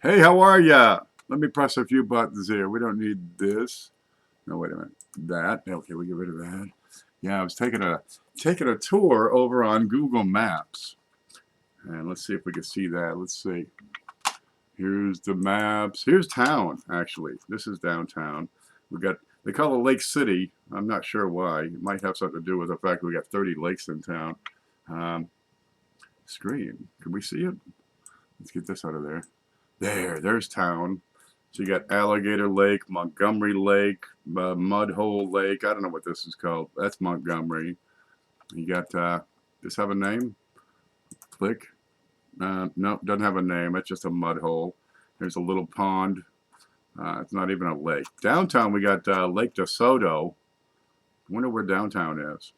Hey, how are ya? Let me press a few buttons here. We don't need this. No, wait a minute. That. Okay, we get rid of that. Yeah, I was taking a tour over on Google Maps. And let's see if we can see that. Let's see. Here's the maps. Here's town, actually. This is downtown. We got, they call it Lake City. I'm not sure why. It might have something to do with the fact we got 30 lakes in town. Um, Screen. Can we see it? Let's get this out of there. There's town. So you got Alligator Lake, Montgomery Lake, Mudhole Lake. I don't know what this is called. That's Montgomery. You got, does this have a name? Click. No, doesn't have a name. It's just a mud hole. There's a little pond. It's not even a lake. Downtown, we got Lake DeSoto. I wonder where downtown is.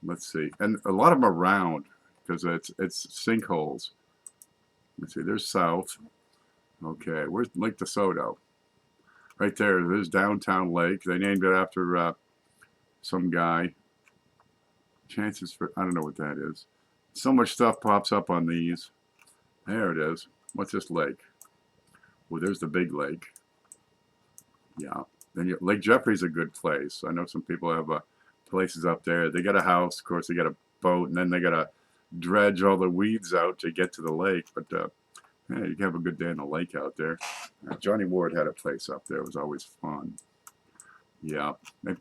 Let's see. And a lot of them are round because it's sinkholes. Let's see. There's south. Okay, where's Lake DeSoto? Right there. There's Downtown Lake. They named it after some guy. Chances for, I don't know what that is. So much stuff pops up on these. There it is. What's this lake? Well, there's the big lake. Yeah. Then Lake Jeffrey's a good place. I know some people have places up there. They got a house. Of course, they got a boat, and then they got to dredge all the weeds out to get to the lake. But yeah, you can have a good day in the lake out there. Johnny Ward had a place up there. It was always fun. Yeah.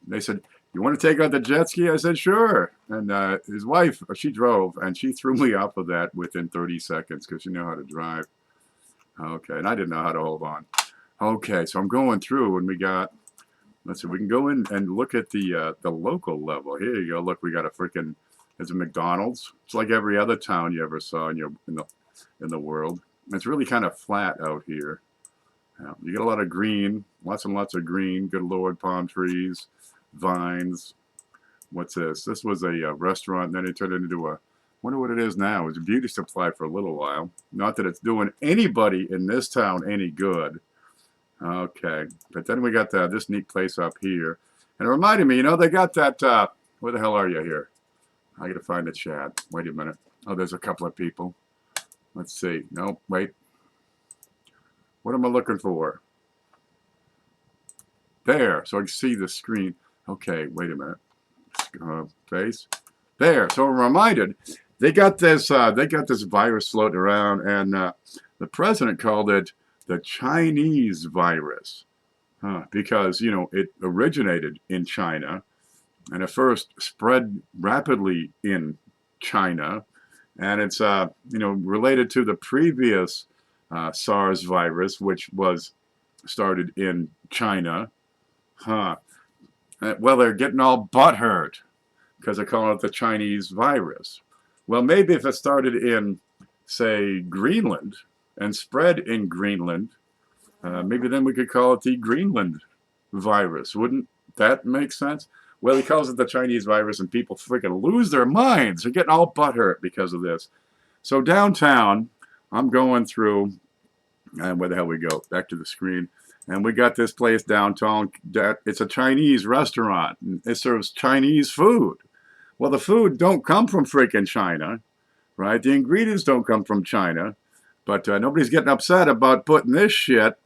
They said, you want to take out the jet ski? I said, sure. And his wife, she drove, and she threw me off of that within 30 seconds because she knew how to drive. Okay, and I didn't know how to hold on. Okay, so I'm going through, and we got, let's see, we can go in and look at the local level. Here you go. Look, we got a freaking, there's a McDonald's. It's like every other town you ever saw in the world. It's really kind of flat out here. You get a lot of green, lots and lots of green. Good Lord, palm trees, vines. What's this? This was a restaurant, and then it turned into a, wonder what it is now. It was a beauty supply for a little while. Not that it's doing anybody in this town any good. Okay, but then we got this neat place up here. And it reminded me, they got that, where the hell are you here? I gotta find the chat. Wait a minute. Oh, there's a couple of people. Let's see. No, wait. What am I looking for? There, so I can see the screen. Okay, wait a minute. Face. There. So I'm reminded they got this virus floating around, and the president called it the Chinese virus, because it originated in China, and it first spread rapidly in China, and it's related to the previous SARS virus, which was started in China. Well, they're getting all butthurt because they're calling it the Chinese virus. Well, maybe if it started in, say, Greenland and spread in Greenland, maybe then we could call it the Greenland virus. Wouldn't that make sense? Well, he calls it the Chinese virus, and people freaking lose their minds. They're getting all butthurt because of this. So downtown, I'm going through, and where the hell we go? Back to the screen. And we got this place downtown. It's a Chinese restaurant. It serves Chinese food. Well, the food don't come from freaking China, right? The ingredients don't come from China. But nobody's getting upset about putting this shit,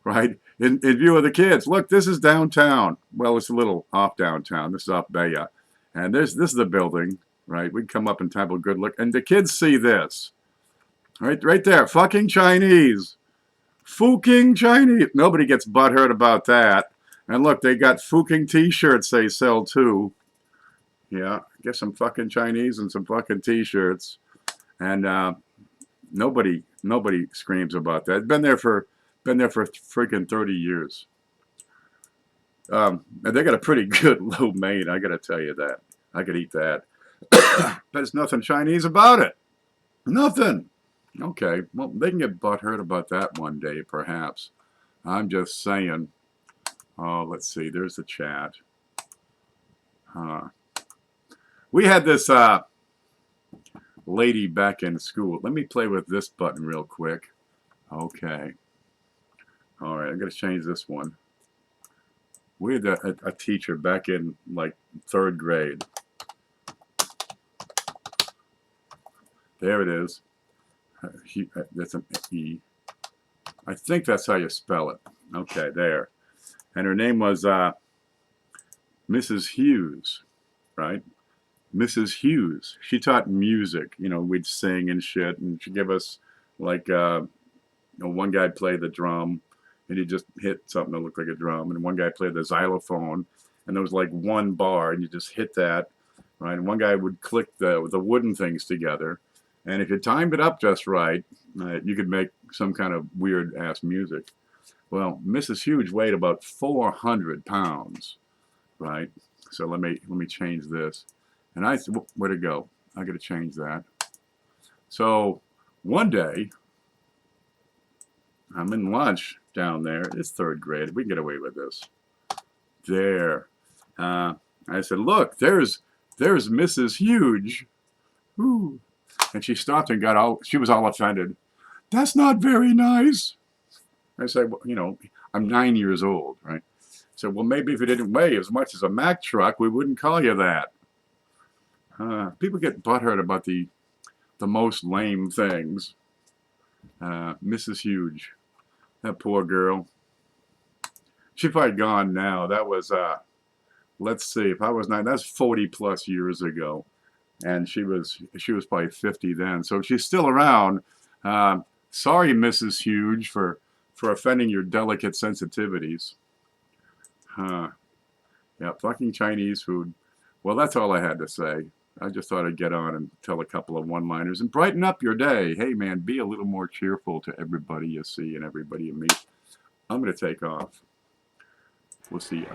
right, in view of the kids. Look, this is downtown. Well, it's a little off downtown. This is off Bayah. And this is the building, right? We can come up and have a good look. And the kids see this. Right there. Fucking Chinese. Fucking Chinese. Nobody gets butthurt about that. And look, they got fucking t-shirts they sell too. Yeah, get some fucking Chinese and some fucking t-shirts. And nobody screams about that. Been there for freaking 30 years. And they got a pretty good lo mein, I gotta tell you that. I could eat that. But there's nothing Chinese about it. Nothing. Okay, well, they can get butthurt about that one day, perhaps. I'm just saying. Oh, let's see. There's the chat. We had this lady back in school. Let me play with this button real quick. Okay. All right, I'm going to change this one. We had a teacher back in, like, 3rd grade. There it is. That's an E. I think that's how you spell it. Okay, there. And her name was Mrs. Hughes, right? Mrs. Hughes. She taught music. You know, we'd sing and shit, and she'd give us like one guy played the drum, and he just hit something that looked like a drum, and one guy played the xylophone, and there was like one bar, and you just hit that, right? And one guy would click the wooden things together, and if you timed it up just right, you could make some kind of weird ass music. Well, Mrs. Hughes weighed about 400 pounds, right? So let me change this, and I said, where'd it go? I got to change that. So one day, I'm in lunch down there. It's third grade. We can get away with this. There. I said, look, there's Mrs. Huge. Ooh. And she stopped and she was all offended. That's not very nice. I said, well, you know, I'm 9 years old, right? So, well, maybe if you didn't weigh as much as a Mack truck, we wouldn't call you that. People get butthurt about the most lame things. Mrs. Huge. That poor girl. She's probably gone now. That was, let's see, if I was 9, that's 40 plus years ago. And she was probably 50 then. So if she's still around, sorry, Mrs. Huge, for offending your delicate sensitivities. Yeah, fucking Chinese food. Well, that's all I had to say. I just thought I'd get on and tell a couple of one-liners and brighten up your day. Hey, man, be a little more cheerful to everybody you see and everybody you meet. I'm going to take off. We'll see ya.